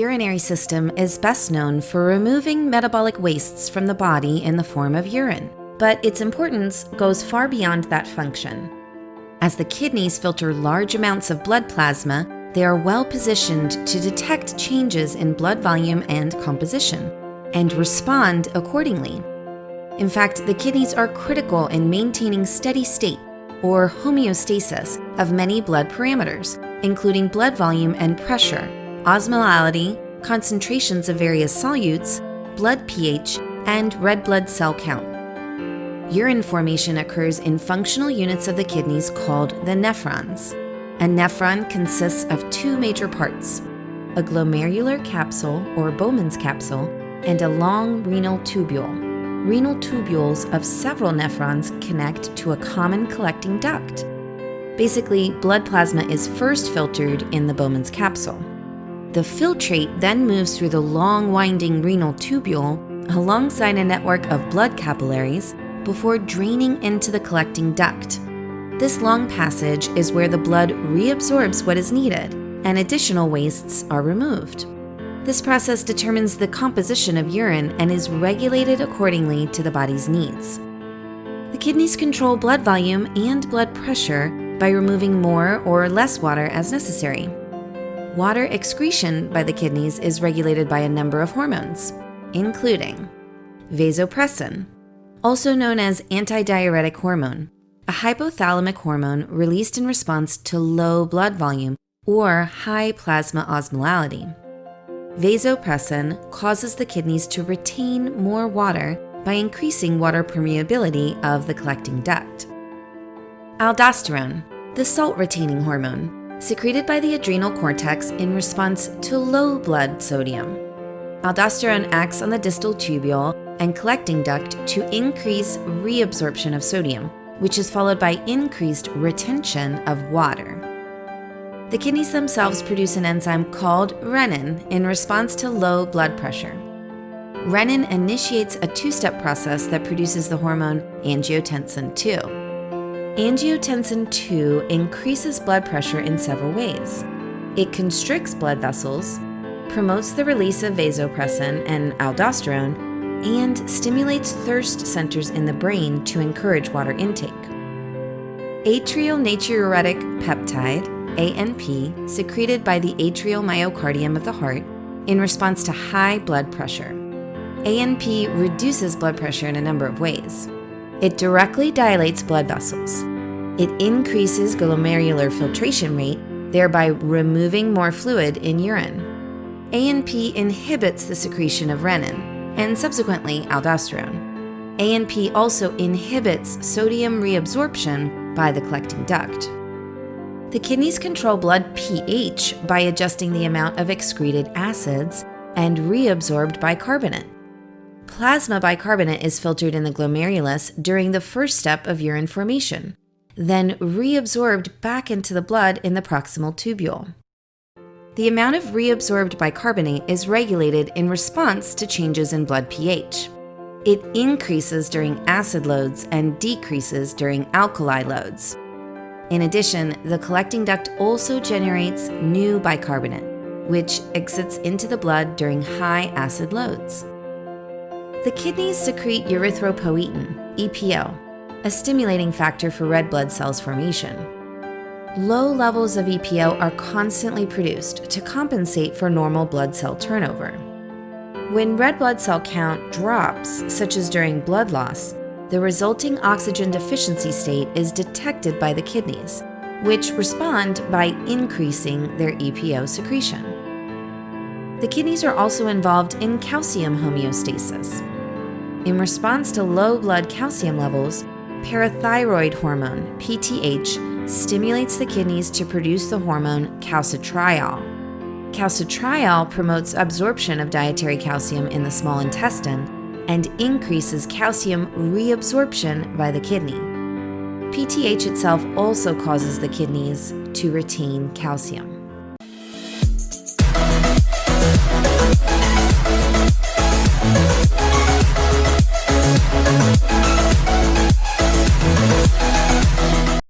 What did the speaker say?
urinary system is best known for removing metabolic wastes from the body in the form of urine, but its importance goes far beyond that function. As the kidneys filter large amounts of blood plasma, they are well positioned to detect changes in blood volume and composition, and respond accordingly. In fact, the kidneys are critical in maintaining steady state, or homeostasis, of many blood parameters, including blood volume and pressure, osmolality, concentrations of various solutes, blood pH, and red blood cell count. Urine formation occurs in functional units of the kidneys called the nephrons. A nephron consists of two major parts: a glomerular capsule, or Bowman's capsule, and a long renal tubule. Renal tubules of several nephrons connect to a common collecting duct. Basically, blood plasma is first filtered in the Bowman's capsule. The filtrate then moves through the long winding renal tubule alongside a network of blood capillaries before draining into the collecting duct. This long passage is where the blood reabsorbs what is needed and additional wastes are removed. This process determines the composition of urine and is regulated accordingly to the body's needs. The kidneys control blood volume and blood pressure by removing more or less water as necessary. Water excretion by the kidneys is regulated by a number of hormones, including vasopressin, also known as antidiuretic hormone, a hypothalamic hormone released in response to low blood volume or high plasma osmolality. Vasopressin causes the kidneys to retain more water by increasing water permeability of the collecting duct. Aldosterone, the salt-retaining hormone, secreted by the adrenal cortex in response to low blood sodium. Aldosterone acts on the distal tubule and collecting duct to increase reabsorption of sodium, which is followed by increased retention of water. The kidneys themselves produce an enzyme called renin in response to low blood pressure. Renin initiates a two-step process that produces the hormone angiotensin II. Angiotensin II increases blood pressure in several ways. It constricts blood vessels, promotes the release of vasopressin and aldosterone, and stimulates thirst centers in the brain to encourage water intake. Atrial natriuretic peptide, ANP, secreted by the atrial myocardium of the heart in response to high blood pressure. ANP reduces blood pressure in a number of ways. It directly dilates blood vessels. It increases glomerular filtration rate, thereby removing more fluid in urine. ANP inhibits the secretion of renin, and subsequently aldosterone. ANP also inhibits sodium reabsorption by the collecting duct. The kidneys control blood pH by adjusting the amount of excreted acids and reabsorbed bicarbonate. Plasma bicarbonate is filtered in the glomerulus during the first step of urine formation, then reabsorbed back into the blood in the proximal tubule. The amount of reabsorbed bicarbonate is regulated in response to changes in blood pH. It increases during acid loads and decreases during alkali loads. In addition, the collecting duct also generates new bicarbonate, which exits into the blood during high acid loads. The kidneys secrete erythropoietin, EPO, a stimulating factor for red blood cells formation. Low levels of EPO are constantly produced to compensate for normal blood cell turnover. When red blood cell count drops, such as during blood loss, the resulting oxygen deficiency state is detected by the kidneys, which respond by increasing their EPO secretion. The kidneys are also involved in calcium homeostasis. In response to low blood calcium levels, parathyroid hormone, PTH, stimulates the kidneys to produce the hormone calcitriol. Calcitriol promotes absorption of dietary calcium in the small intestine and increases calcium reabsorption by the kidney. PTH itself also causes the kidneys to retain calcium.